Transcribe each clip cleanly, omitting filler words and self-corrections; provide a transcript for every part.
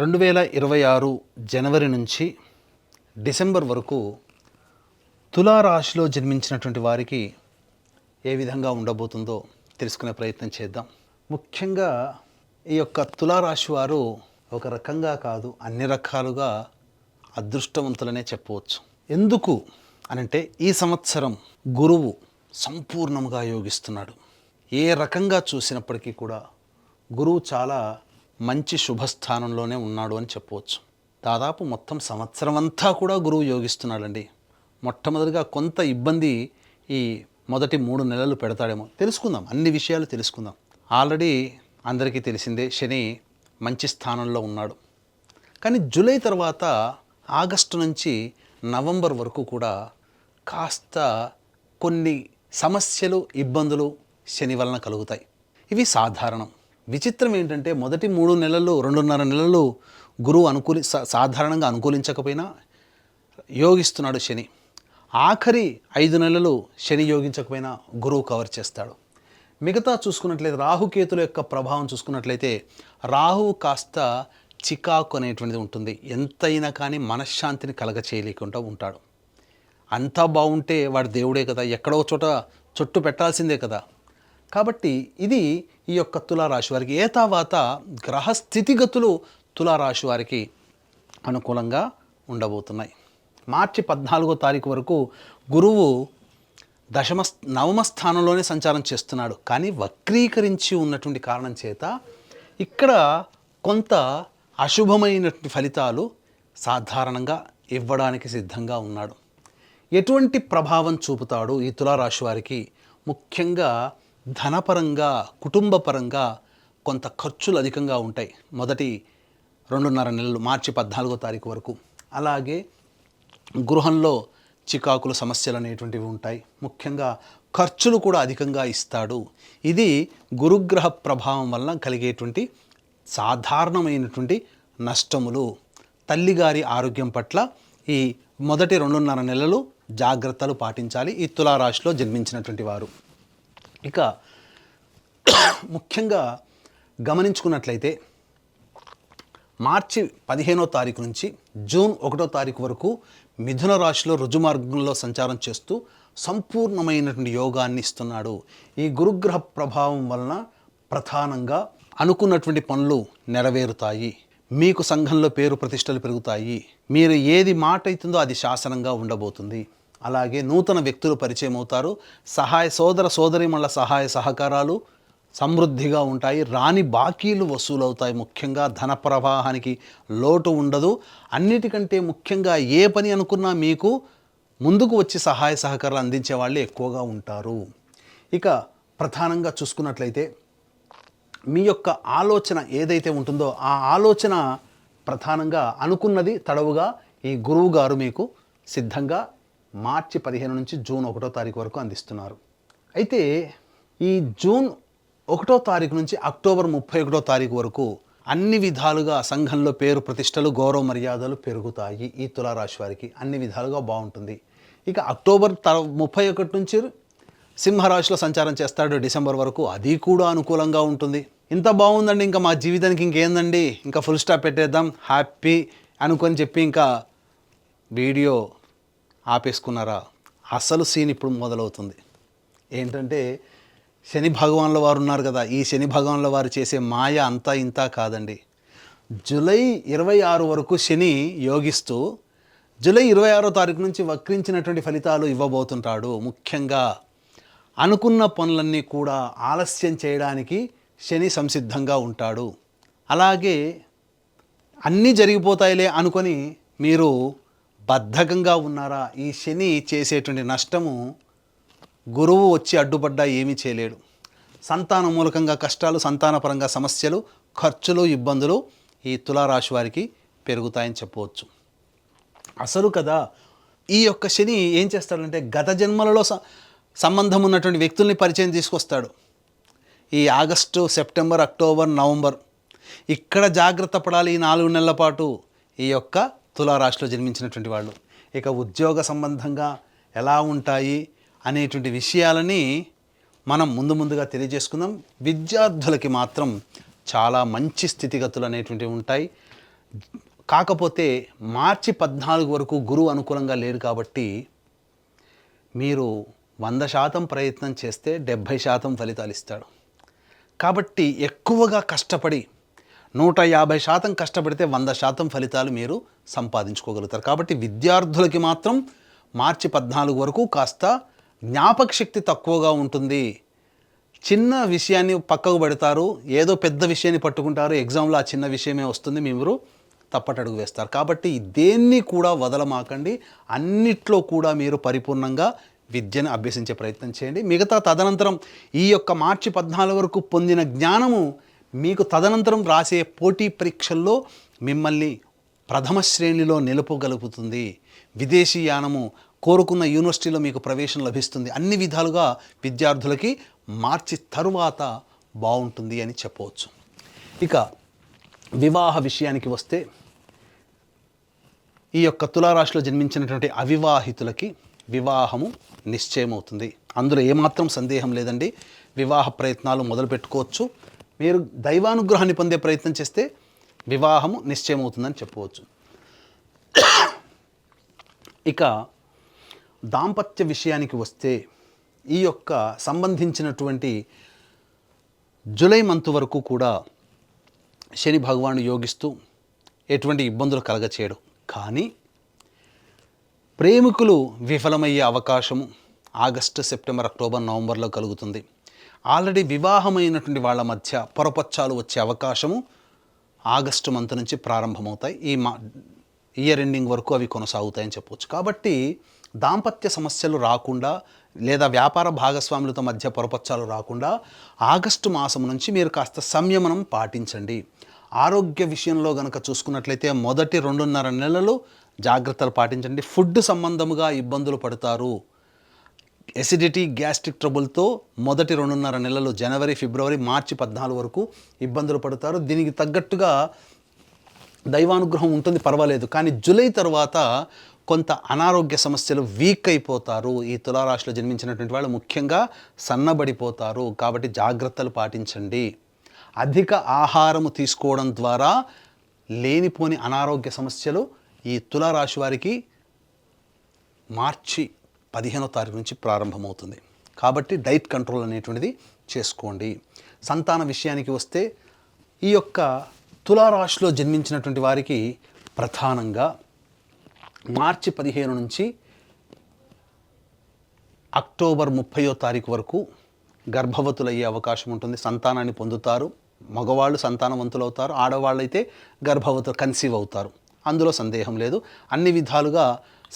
2026 జనవరి నుంచి డిసెంబర్ వరకు తులారాశిలో జన్మించినటువంటి వారికి ఏ విధంగా ఉండబోతుందో తెలుసుకునే ప్రయత్నం చేద్దాం. ముఖ్యంగా ఈ యొక్క తులారాశి వారు ఒక రకంగా కాదు అన్ని రకాలుగా అదృష్టవంతులనే చెప్పవచ్చు. ఎందుకు అనంటే ఈ సంవత్సరం గురువు సంపూర్ణంగా యోగిస్తున్నాడు. ఏ రకంగా చూసినప్పటికీ కూడా గురువు చాలా మంచి శుభస్థానంలోనే ఉన్నాడు అని చెప్పవచ్చు. దాదాపు మొత్తం సంవత్సరం అంతా కూడా గురువు యోగిస్తున్నాడండి. మొట్టమొదటిగా కొంత ఇబ్బంది ఈ మొదటి 3 నెలలు పెడతాడేమో, తెలుసుకుందాం, అన్ని విషయాలు తెలుసుకుందాం. ఆల్రెడీ అందరికీ తెలిసిందే, శని మంచి స్థానంలో ఉన్నాడు. కానీ జూలై తర్వాత ఆగస్టు నుంచి నవంబర్ వరకు కూడా కాస్త కొన్ని సమస్యలు, ఇబ్బందులు శని వలన కలుగుతాయి. ఇవి సాధారణం. విచిత్రం ఏంటంటే మొదటి 3 నెలలు 2.5 నెలలు గురువు సాధారణంగా అనుకూలించకపోయినా యోగిస్తున్నాడు శని. ఆఖరి 5 నెలలు శని యోగించకపోయినా గురువు కవర్ చేస్తాడు. మిగతా చూసుకున్నట్లయితే రాహుకేతుల యొక్క ప్రభావం చూసుకున్నట్లయితే రాహువు కాస్త చికాకు అనేటువంటిది ఉంటుంది. ఎంతైనా కానీ మనశ్శాంతిని కలగచేయలేకుండా ఉంటాడు. అంతా బాగుంటే వాడు దేవుడే కదా, ఎక్కడో చోట చుట్టు పెట్టాల్సిందే కదా. కాబట్టి ఇది ఈ యొక్క తులారాశి వారికి ఏతావాత గ్రహ స్థితిగతులు తులారాశి వారికి అనుకూలంగా ఉండబోతున్నాయి. మార్చి 14వ తారీఖు వరకు గురువు నవమ స్థానంలోనే సంచారం చేస్తున్నాడు. కానీ వక్రీకరించి ఉన్నటువంటి కారణం చేత ఇక్కడ కొంత అశుభమైనటువంటి ఫలితాలు సాధారణంగా ఇవ్వడానికి సిద్ధంగా ఉన్నాడు. ఎటువంటి ప్రభావం చూపుతాడు ఈ తులారాశి వారికి? ముఖ్యంగా ధనపరంగా, కుటుంబపరంగా కొంత ఖర్చులు అధికంగా ఉంటాయి మొదటి 2.5 నెలలు, మార్చి 14వ తారీఖు వరకు. అలాగే గృహంలో చికాకులు, సమస్యలు అనేటువంటివి ఉంటాయి. ముఖ్యంగా ఖర్చులు కూడా అధికంగా ఇస్తాడు. ఇది గురుగ్రహ ప్రభావం వలన కలిగేటువంటి సాధారణమైనటువంటి నష్టములు. తల్లిగారి ఆరోగ్యం పట్ల ఈ మొదటి 2.5 నెలలు జాగ్రత్తలు పాటించాలి ఈ తులారాశిలో జన్మించినటువంటి వారు. ఇక ముఖ్యంగా గమనించుకున్నట్లయితే మార్చి 15వ తారీఖు నుంచి జూన్ 1వ తారీఖు వరకు మిథున రాశిలో రుజుమార్గంలో సంచారం చేస్తూ సంపూర్ణమైనటువంటి యోగాన్ని ఇస్తున్నాడు. ఈ గురుగ్రహ ప్రభావం వలన ప్రధానంగా అనుకున్నటువంటి పనులు నెరవేరుతాయి. మీకు సంఘంలో పేరు ప్రతిష్టలు పెరుగుతాయి. మీరు ఏది మాట అవుతుందో అది శాసనంగా ఉండబోతుంది. అలాగే నూతన వ్యక్తులు పరిచయం అవుతారు. సోదర సోదరీమణుల సహాయ సహకారాలు సమృద్ధిగా ఉంటాయి. రాని బాకీలు వసూలవుతాయి. ముఖ్యంగా ధన ప్రవాహానికి లోటు ఉండదు. అన్నిటికంటే ముఖ్యంగా ఏ పని అనుకున్నా మీకు ముందుకు వచ్చి సహాయ సహకారాలు అందించే వాళ్ళు ఎక్కువగా ఉంటారు. ఇక ప్రధానంగా చూసుకున్నట్లయితే మీ యొక్క ఆలోచన ఏదైతే ఉంటుందో ఆ ఆలోచన ప్రధానంగా అనుకున్నది తడవుగా ఈ గురువు గారు మీకు సిద్ధంగా మార్చి 15 నుంచి జూన్ 1వ తారీఖు వరకు అందిస్తున్నారు. అయితే ఈ జూన్ 1వ తారీఖు నుంచి అక్టోబర్ 31వ తారీఖు వరకు అన్ని విధాలుగా సంఘంలో పేరు ప్రతిష్టలు, గౌరవ మర్యాదలు పెరుగుతాయి. ఈ తులారాశి వారికి అన్ని విధాలుగా బాగుంటుంది. ఇక అక్టోబర్ 31 నుంచి సింహరాశిలో సంచారం చేస్తాడు డిసెంబర్ వరకు. అది కూడా అనుకూలంగా ఉంటుంది. ఇంత బాగుందండి, ఇంకా మా జీవితానికి ఇంకేందండి, ఇంకా ఫుల్ స్టాప్ పెట్టేద్దాం, హ్యాపీ అనుకొని చెప్పి ఇంకా వీడియో ఆపేసుకున్నారా? అసలు సీన్ ఇప్పుడు మొదలవుతుంది. ఏంటంటే శని భగవాన్ల వారు ఉన్నారు కదా, ఈ శని భగవాన్ల వారు చేసే మాయ అంతా ఇంత కాదండి. జూలై 26 వరకు శని యోగిస్తూ జూలై 26వ తారీఖు నుంచి వక్రించినటువంటి ఫలితాలు ఇవ్వబోతుంటాడు. ముఖ్యంగా అనుకున్న పనులన్నీ కూడా ఆలస్యం చేయడానికి శని సంసిద్ధంగా ఉంటాడు. అలాగే అన్నీ జరిగిపోతాయిలే అనుకొని మీరు బద్ధకంగా ఉన్నారా? ఈ శని చేసేటువంటి నష్టము గురువు వచ్చి అడ్డుపడ్డా ఏమీ చేయలేడు. సంతాన మూలకంగా కష్టాలు, సంతానపరంగా సమస్యలు, ఖర్చులు, ఇబ్బందులు ఈ తులారాశి వారికి పెరుగుతాయని చెప్పవచ్చు. అసలు కదా ఈ యొక్క శని ఏం చేస్తాడంటే గత జన్మలలో సంబంధం ఉన్నటువంటి వ్యక్తుల్ని పరిచయం తీసుకొస్తాడు. ఈ ఆగస్టు, సెప్టెంబర్, అక్టోబర్, నవంబర్ ఇక్కడ జాగ్రత్త పడాలి. ఈ 4 నెలల పాటు ఈ యొక్క తులారాశిలో జన్మించినటువంటి వాళ్ళు. ఇక ఉద్యోగ సంబంధంగా ఎలా ఉంటాయి అనేటువంటి విషయాలని మనం ముందుగా తెలియజేసుకుందాం. విద్యార్థులకి మాత్రం చాలా మంచి స్థితిగతులు అనేటువంటివి ఉంటాయి. కాకపోతే మార్చి 14 వరకు గురువు అనుకూలంగా లేడు కాబట్టి మీరు 100% ప్రయత్నం చేస్తే 70% ఫలితాలు ఇస్తాడు. కాబట్టి ఎక్కువగా కష్టపడి 150% కష్టపడితే 100% ఫలితాలు మీరు సంపాదించుకోగలుగుతారు. కాబట్టి విద్యార్థులకి మాత్రం మార్చి 14 వరకు కాస్త జ్ఞాపక శక్తి తక్కువగా ఉంటుంది. చిన్న విషయాన్ని పక్కకు పెడతారు, ఏదో పెద్ద విషయాన్ని పట్టుకుంటారు, ఎగ్జామ్లో ఆ చిన్న విషయమే వస్తుంది, మీరు తప్పటడుగు వేస్తారు. కాబట్టి దేన్ని కూడా వదలమాకండి. అన్నిట్లో కూడా మీరు పరిపూర్ణంగా విద్యను అభ్యసించే ప్రయత్నం చేయండి. మిగతా తదనంతరం ఈ యొక్క మార్చి 14 వరకు పొందిన జ్ఞానము మీకు తదనంతరం రాసే పోటీ పరీక్షల్లో మిమ్మల్ని ప్రథమ శ్రేణిలో నిలుపగలుగుతుంది. విదేశీయానము, కోరుకున్న యూనివర్సిటీలో మీకు ప్రవేశం లభిస్తుంది. అన్ని విధాలుగా విద్యార్థులకి మార్చి తరువాత బాగుంటుంది అని చెప్పవచ్చు. ఇక వివాహ విషయానికి వస్తే ఈ యొక్క తులారాశిలో జన్మించినటువంటి అవివాహితులకి వివాహము నిశ్చయమవుతుంది. అందులో ఏమాత్రం సందేహం లేదండి. వివాహ ప్రయత్నాలు మొదలు పెట్టుకోవచ్చు. మీరు దైవానుగ్రహాన్ని పొందే ప్రయత్నం చేస్తే వివాహము నిశ్చయమవుతుందని చెప్పవచ్చు. ఇక దాంపత్య విషయానికి వస్తే ఈ యొక్క సంబంధించినటువంటి జూలై మంత్ వరకు కూడా శని భగవానుడు యోగిస్తూ ఎటువంటి ఇబ్బందులు కలగచేయడు. కానీ ప్రేమికులు విఫలమయ్యే అవకాశము ఆగస్టు, సెప్టెంబర్, అక్టోబర్, నవంబర్లో కలుగుతుంది. ఆల్రెడీ వివాహమైనటువంటి వాళ్ళ మధ్య పొరపచ్చాలు వచ్చే అవకాశము ఆగస్టు మంత్ నుంచి ప్రారంభమవుతాయి. ఈ ఇయర్ ఎండింగ్ వరకు అవి కొనసాగుతాయని చెప్పవచ్చు. కాబట్టి దాంపత్య సమస్యలు రాకుండా లేదా వ్యాపార భాగస్వాములతో మధ్య పొరపచ్చాలు రాకుండా ఆగస్టు మాసం నుంచి మీరు కాస్త సంయమనం పాటించండి. ఆరోగ్య విషయంలో కనుక చూసుకున్నట్లయితే మొదటి 2.5 నెలలు జాగ్రత్తలు పాటించండి. ఫుడ్ సంబంధముగా ఇబ్బందులు పడతారు. ఎసిడిటీ, గ్యాస్ట్రిక్ ట్రబుల్తో మొదటి 2.5 నెలలు జనవరి, ఫిబ్రవరి, మార్చి 14 వరకు ఇబ్బందులు పడతారు. దీనికి తగ్గట్టుగా దైవానుగ్రహం ఉంటుంది, పర్వాలేదు. కానీ జూలై తర్వాత కొంత అనారోగ్య సమస్యలు వీక్ అయిపోతారు. ఈ తులారాశిలో జన్మించినటువంటి వాళ్ళు ముఖ్యంగా సన్నబడిపోతారు. కాబట్టి జాగ్రత్తలు పాటించండి. అధిక ఆహారము తీసుకోవడం ద్వారా లేనిపోని అనారోగ్య సమస్యలు ఈ తులారాశి వారికి మార్చి 15వ తారీఖు నుంచి ప్రారంభమవుతుంది. కాబట్టి డైట్ కంట్రోల్ అనేటువంటిది చేసుకోండి. సంతాన విషయానికి వస్తే ఈ యొక్క తులారాశిలో జన్మించినటువంటి వారికి ప్రధానంగా మార్చి 15 నుంచి అక్టోబర్ 30వ తారీఖు వరకు గర్భవతులయ్యే అవకాశం ఉంటుంది. సంతానాన్ని పొందుతారు. మగవాళ్ళు సంతానవంతులు అవుతారు, ఆడవాళ్ళైతే గర్భవతులు కన్సీవ్ అవుతారు. అందులో సందేహం లేదు. అన్ని విధాలుగా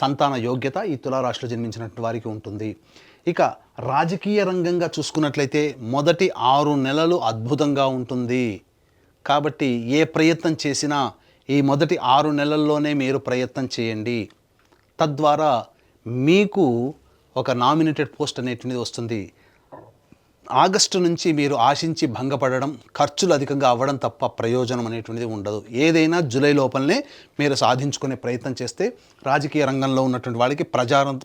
సంతాన యోగ్యత ఈ తులారాశిలో జన్మించినటువంటి వారికి ఉంటుంది. ఇక రాజకీయ రంగంగా చూసుకున్నట్లయితే మొదటి 6 నెలలు అద్భుతంగా ఉంటుంది. కాబట్టి ఏ ప్రయత్నం చేసినా ఈ మొదటి 6 నెలల్లోనే మీరు ప్రయత్నం చేయండి. తద్వారా మీకు ఒక నామినేటెడ్ పోస్ట్ అనేటువంటిది వస్తుంది. ఆగస్టు నుంచి మీరు ఆశించి భంగపడడం, ఖర్చులు అధికంగా అవ్వడం తప్ప ప్రయోజనం అనేటువంటిది ఉండదు. ఏదైనా జూలై లోపలనే మీరు సాధించుకునే ప్రయత్నం చేస్తే రాజకీయ రంగంలో ఉన్నటువంటి వాళ్ళకి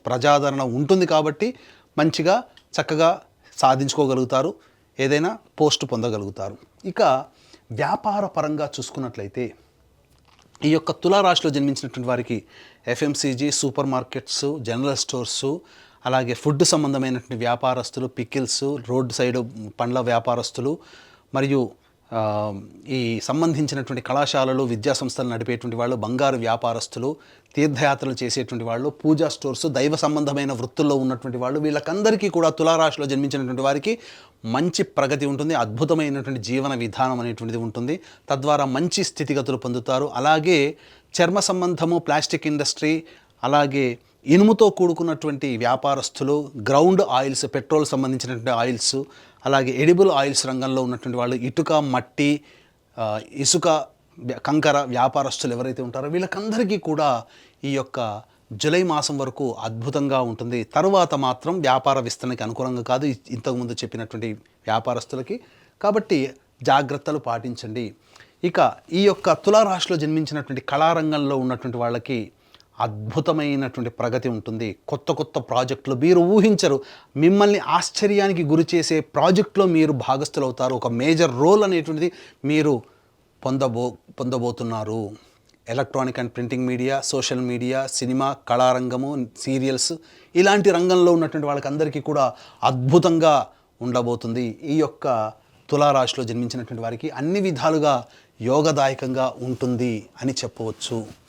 ప్రజాదరణ ఉంటుంది. కాబట్టి మంచిగా చక్కగా సాధించుకోగలుగుతారు, ఏదైనా పోస్ట్ పొందగలుగుతారు. ఇక వ్యాపార పరంగా చూసుకున్నట్లయితే ఈ యొక్క తులారాశిలో జన్మించినటువంటి వారికి FMCG, super markets, general stores, అలాగే ఫుడ్ సంబంధమైనటువంటి వ్యాపారస్తులు, పికిల్స్, రోడ్ సైడ్ పండ్ల వ్యాపారస్తులు, మరియు ఈ సంబంధించినటువంటి కళాశాలలు, విద్యా సంస్థలు నడిపేటువంటి వాళ్ళు, బంగారు వ్యాపారస్తులు, తీర్థయాత్రలు చేసేటువంటి వాళ్ళు, పూజా స్టోర్స్, దైవ సంబంధమైన వృత్తుల్లో ఉన్నటువంటి వాళ్ళు, వీళ్ళకందరికీ కూడా తులారాశిలో జన్మించినటువంటి వారికి మంచి ప్రగతి ఉంటుంది. అద్భుతమైనటువంటి జీవన విధానం అనేటువంటిది ఉంటుంది. తద్వారా మంచి స్థితిగతులు పొందుతారు. అలాగే చర్మ సంబంధము, ప్లాస్టిక్ ఇండస్ట్రీ, అలాగే ఇనుముతో కూడుకున్నటువంటి వ్యాపారస్తులు, గ్రౌండ్ ఆయిల్స్, పెట్రోల్ సంబంధించినటువంటి ఆయిల్స్, అలాగే ఎడిబుల్ ఆయిల్స్ రంగంలో ఉన్నటువంటి వాళ్ళు, ఇటుక, మట్టి, ఇసుక, కంకర వ్యాపారస్తులు ఎవరైతే ఉంటారో వీళ్ళకందరికీ కూడా ఈ యొక్క జూలై మాసం వరకు అద్భుతంగా ఉంటుంది. తరువాత మాత్రం వ్యాపార విస్తరణకి అనుకూలంగా కాదు ఇంతకుముందు చెప్పినటువంటి వ్యాపారస్తులకి. కాబట్టి జాగ్రత్తలు పాటించండి. ఇక ఈ యొక్క తులారాశిలో జన్మించినటువంటి కళారంగంలో ఉన్నటువంటి వాళ్ళకి అద్భుతమైనటువంటి ప్రగతి ఉంటుంది. కొత్త కొత్త ప్రాజెక్టులు మీరు ఊహించరు, మిమ్మల్ని ఆశ్చర్యానికి గురి చేసే ప్రాజెక్టులో మీరు భాగస్థులు అవుతారు. ఒక మేజర్ రోల్ అనేటువంటిది మీరు పొందబోతున్నారు. Electronic and printing media, social media, cinema, కళారంగము, సీరియల్స్ ఇలాంటి రంగంలో ఉన్నటువంటి వాళ్ళకందరికీ కూడా అద్భుతంగా ఉండబోతుంది. ఈ యొక్క తులారాశిలో జన్మించినటువంటి వారికి అన్ని విధాలుగా యోగదాయకంగా ఉంటుంది అని చెప్పవచ్చు.